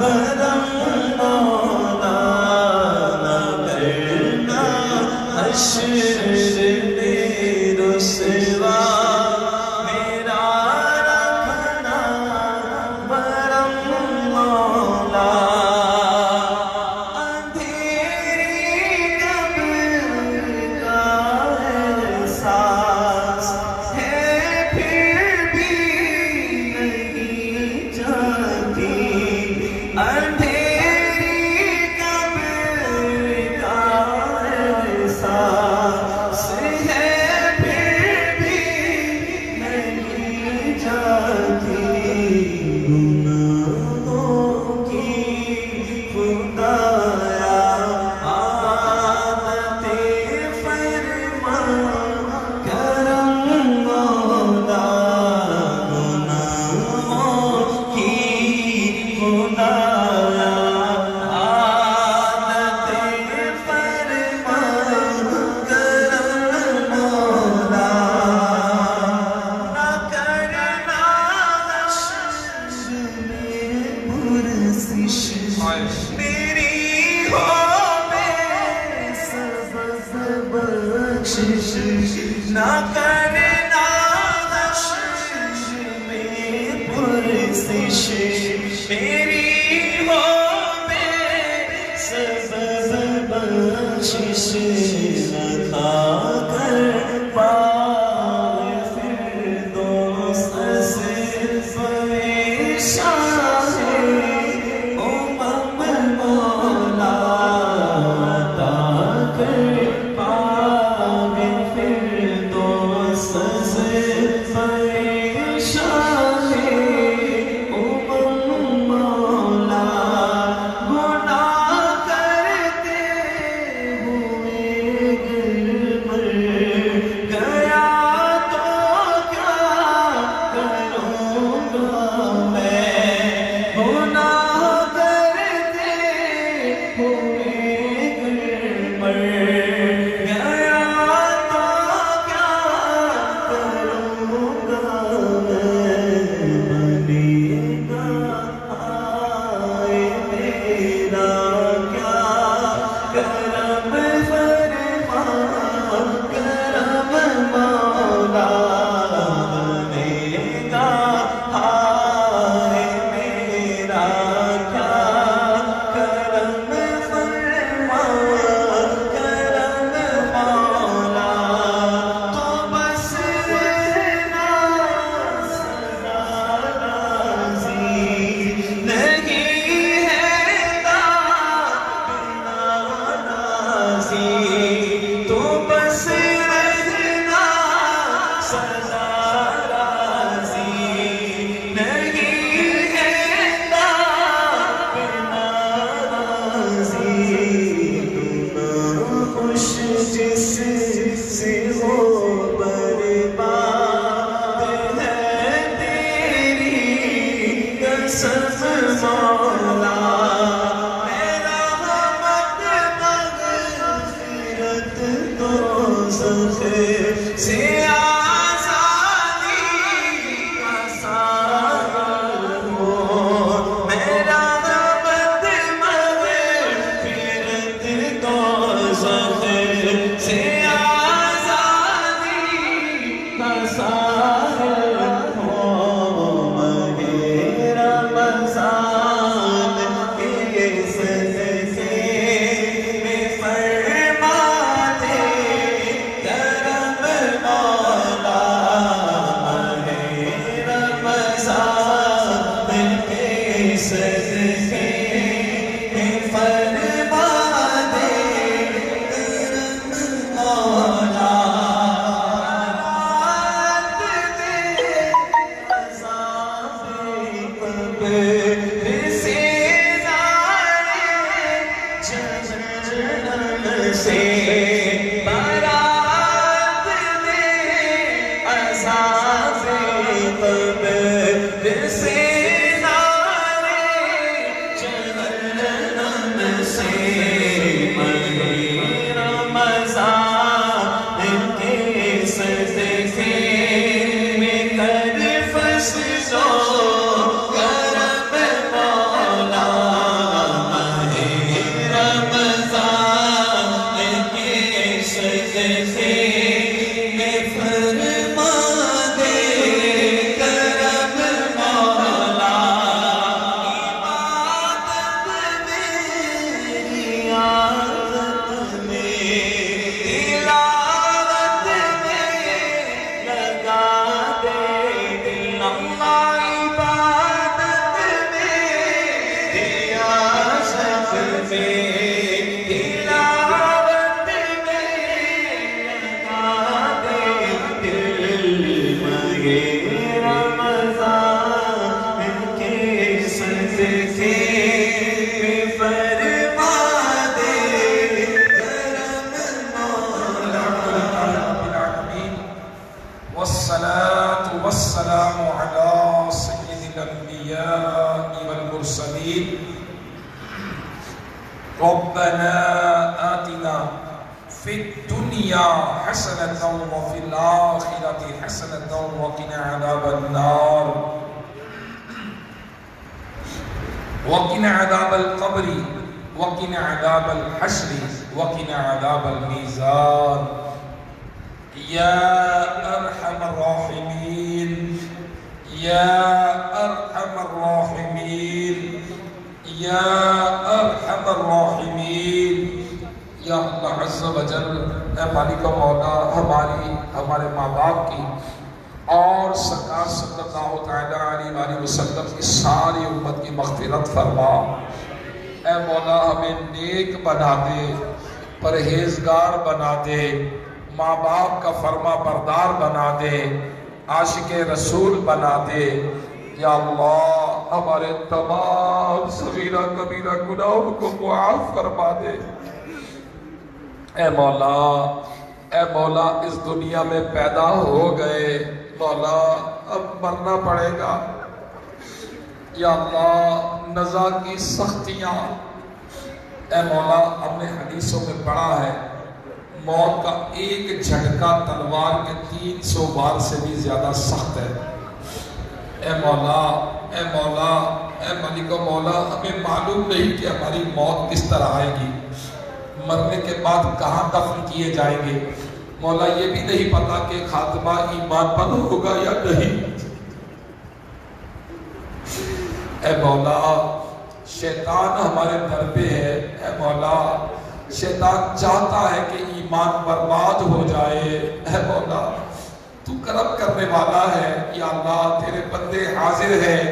کرم مولا نہ کرنا حشر میں رسوا میرا رکھنا برم مولا اندھیری قبر کا احساس ہے پھر بھی نہیں جاتی اندھیری قبر کا احساس ہے پھر بھی نہیں جاتی گناہوں کی خدایا عادت فرما کرم مولا گناہوں کی خدایا عادت فرما کرم مولا نہ کرنا حشر میں پرسش میری ہو بے سبب بخشش نہ کرنا حشر میں پرسش میری ہو بے سبب بخشش رکھا کر پائے فردوس صرف شاہ مولا عطا کر پائے فردوس صرف شاہ مولا گناہ کرتے ہوئے گر مر گیا تو کیا کروں گا میں گناہ کرتے ہوئے گر مر گیا تو کیا کروں گا میں بنے گا آئے میرا کیا کرم فرما کرم مولا بنے گا آئے میرا کیا کرم فرما کرم مولا تو بس رہنا سدا راضی نہیں ہے بنا راضی تو بس رہنا سدا راضی نہیں ہے بنا راضی خوش جس سے ہو برباد ہے تیری قسم مولا میرا رحمت مغفرت دوزخ سے آزادی کا ساغر ہو میرا رحمت مغفرت دوزخ سے آزادی کا ساغر ہو ماہ رمضان صدقے میں فرما دے کرم مولا. والصلاة والسلام على سيد الأنبياء والمرسلين. ربنا آتنا في الدنيا حسنة وفي الآخرة حسنة وقنا عذاب النار وقنا عذاب القبر وقنا عذاب الحشر وقنا عذاب الميزان. يا أرحم الراحمين يا أرحم الراحمين يا أرحم الراحمين. یا اللہ عز و جل، اے مالک و مولا، ہمارے ماں باپ کی اور سرکار صلی اللہ تعالیٰ علیہ وآلہ وسلم کی ساری امت کی مغفرت فرما. اے مولا ہمیں نیک بنا دے، پرہیزگار بنا دے، ماں باپ کا فرما بردار بنا دے، عاشق رسول بنا دے. یا اللہ ہمارے تمام صغیرہ کبیرہ گناہوں کو معاف فرما دے. اے مولا اس دنیا میں پیدا ہو گئے، مولا اب مرنا پڑے گا. یا اللہ نزا کی سختیاں، اے مولا ہم نے حدیثوں میں پڑھا ہے موت کا ایک جھٹکا تلوار کے 300 بار سے بھی زیادہ سخت ہے. اے مولا اے مولا اے مالک و مولا، ہمیں معلوم نہیں کہ ہماری موت کس طرح آئے گی، مرنے کے بعد کہاں دفن کیے جائیں گے. مولا یہ بھی نہیں پتا کہ خاتمہ ایمان پر ہوگا یا نہیں. اے مولا شیطان ہمارے در پہ ہے. اے مولا شیطان چاہتا ہے کہ ایمان برباد ہو جائے. اے مولا تو کرم کرنے والا ہے. یا اللہ تیرے بندے حاضر ہیں،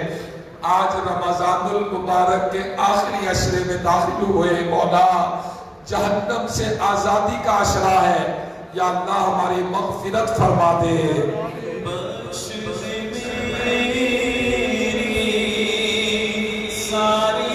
آج رمضان المبارک کے آخری عشرے میں داخل ہوئے. مولا جہنم سے آزادی کا عشرہ ہے. یا اللہ ہماری مغفرت فرما دے. بخش دے میری ساری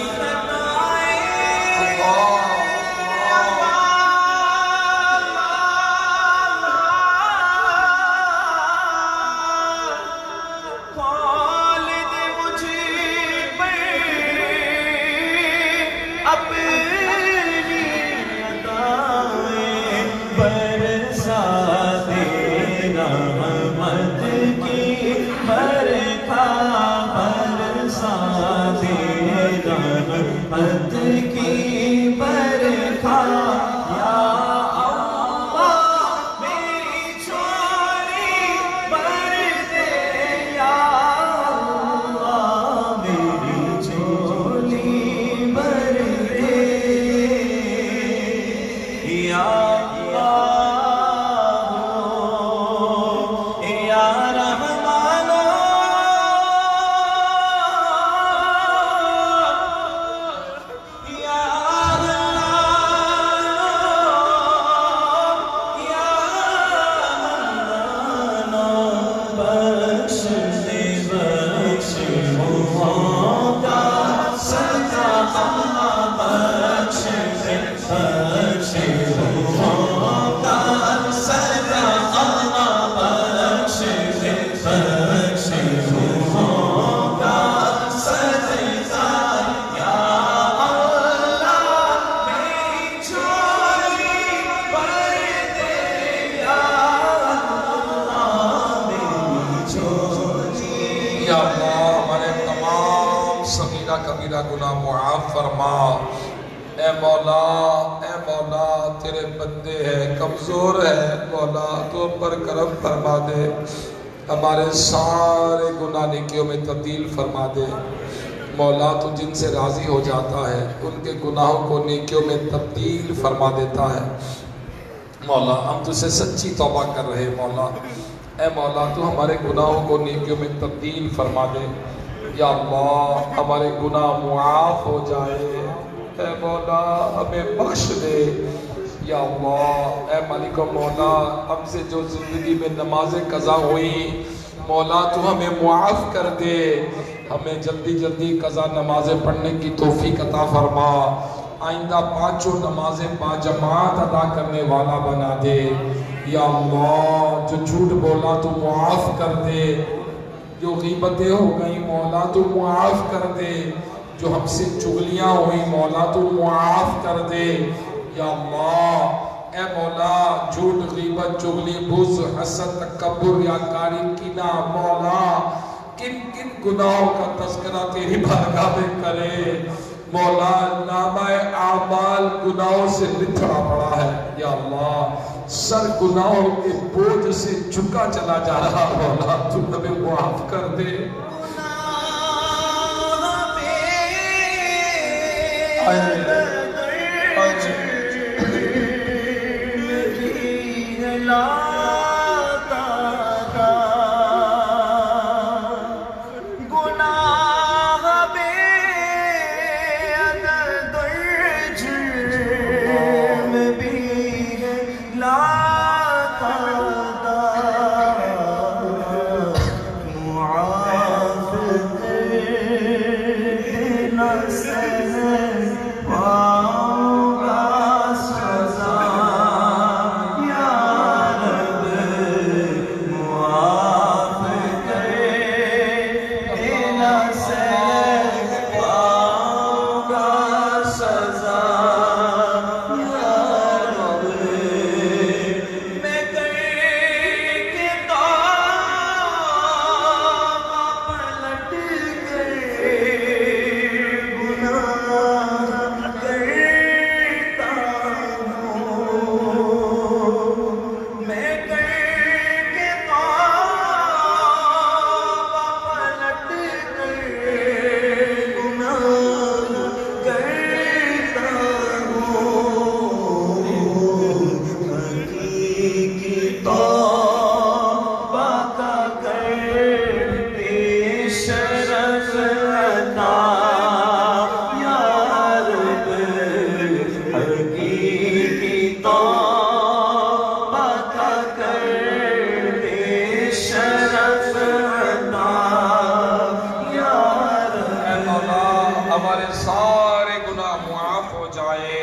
کبیرہ گناہ معاف فرما. اے مولا تیرے بندے ہیں، کمزور ہے. مولا تو ہم پر کرم فرما دے، ہمارے سارے گناہ نیکیوں میں تبدیل فرما دے. مولا تو جن سے راضی ہو جاتا ہے ان کے گناہوں کو نیکیوں میں تبدیل فرما دیتا ہے. مولا ہم تجھ سے سچی توبہ کر رہے. مولا اے مولا تو ہمارے گناہوں کو نیکیوں میں تبدیل فرما دے. یا اللہ ہمارے گناہ معاف ہو جائے. اے مولا ہمیں بخش دے. یا اللہ اے مالک و مولا ہم سے جو زندگی میں نمازیں قضا ہوئی مولا تو ہمیں معاف کر دے. ہمیں جلدی جلدی قضا نمازیں پڑھنے کی توفیق عطا فرما، آئندہ پانچوں نمازیں باجماعت ادا کرنے والا بنا دے یا اللہ۔ جو جھوٹ بولا تو معاف کر دے، جو غیبتیں ہو گئیں مولا تو معاف کر دے، جو ہم سے چغلیاں ہوئیں مولا تو معاف کر دے یا اللہ۔ اے مولا جھوٹ غیبت چغلی بغض حسد تکبر ریاکاری کینہ مولا کن کن گناہوں کا تذکرہ تیری بارگاہ میں کرے مولا، نامہ اعمال گناہوں سے لتھڑا پڑا ہے یا اللہ، سر گناہوں کے بوجھ سے جھکا چلا جا رہا مولا، تو ہمیں معاف کر دے۔ ہمارے سارے گناہ معاف ہو جائے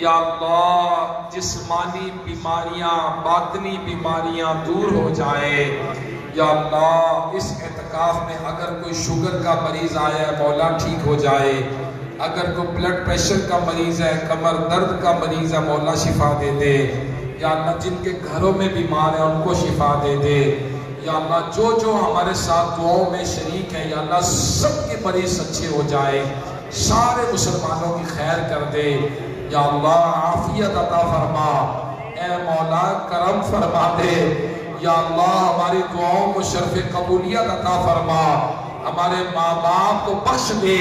یا اللہ، جسمانی بیماریاں باطنی بیماریاں دور ہو جائے یا اللہ۔ اس اعتکاف میں اگر کوئی شوگر کا مریض آیا ہے مولا ٹھیک ہو جائے، اگر کوئی بلڈ پریشر کا مریض ہے، کمر درد کا مریض ہے مولا شفا دے دے یا اللہ۔ جن کے گھروں میں بیمار ہیں ان کو شفا دے دے یا اللہ۔ جو جو ہمارے ساتھ دعاؤں میں شریک ہیں یا اللہ، سب کے مریض اچھے ہو جائے، سارے مسلمانوں کی خیر کر دے یا اللہ۔ عافیت عطا فرما اے مولا، کرم فرما دے یا اللہ۔ ہماری دعاؤں کو شرف قبولیت عطا فرما، ہمارے ماں باپ کو بخش دے،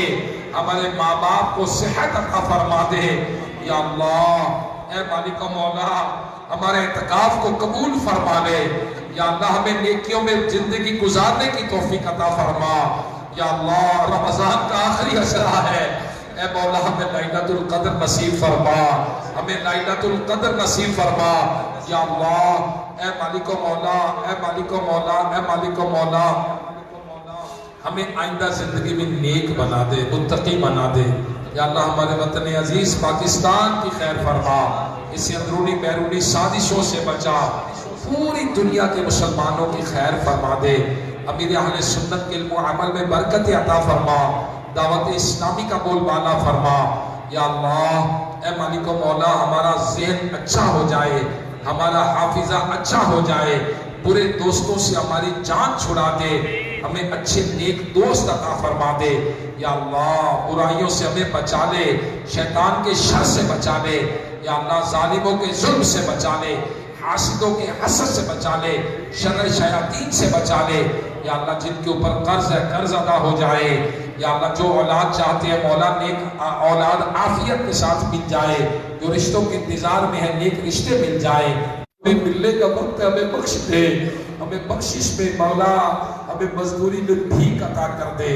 ہمارے ماں باپ کو صحت عطا فرما دے یا اللہ۔ اے مالک و مولا، ہمارے اعتکاف کو قبول فرما لے یا اللہ۔ ہمیں نیکیوں میں زندگی گزارنے کی توفیق عطا فرما یا اللہ۔ رمضان کا آخری عشرہ ہے، اے مولا ہمیں لیلۃ القدر نصیب فرما، ہمیں لیلۃ القدر نصیب فرما یا اللہ۔ اے مالک و مولا، اے مالک و مولا، اے مالک و مولا، ہمیں آئندہ زندگی میں نیک بنا دے، متقی بنا دے یا اللہ۔ ہمارے وطن عزیز پاکستان کی خیر فرما، اسے اندرونی بیرونی سازشوں سے بچا، پوری دنیا کے مسلمانوں کی خیر فرما دے۔ امیر اہل سنت کے علم و عمل میں برکت عطا فرما، دعوت اسلامی کا بول بالا فرما یا اللہ۔ اے مالک و مولا، ہمارا ذہن اچھا ہو جائے، ہمارا حافظہ اچھا ہو جائے، برے دوستوں سے ہماری جان چھڑا دے، ہمیں اچھے نیک دوست عطا فرما دے یا اللہ۔ برائیوں سے ہمیں بچا لے، شیطان کے شر سے بچا لے یا اللہ۔ ظالموں کے ظلم سے بچا لے، حاسدوں کے حسد سے بچا لے، شر شیاطین سے بچا لے یا اللہ۔ جن کے اوپر قرض ہے قرض ادا ہو جائے یا اللہ۔ جو اولاد چاہتے ہیں مولا، نیک اولاد عافیت کے ساتھ مل جائے، جو رشتوں کے انتظار میں ہے نیک رشتے مل جائے۔ ہمیں ملنے کا وقت ہے، ہمیں بخش دے، ہمیں بخشش میں مولا، ہمیں مزدوری میں بھیک عطا کر دے۔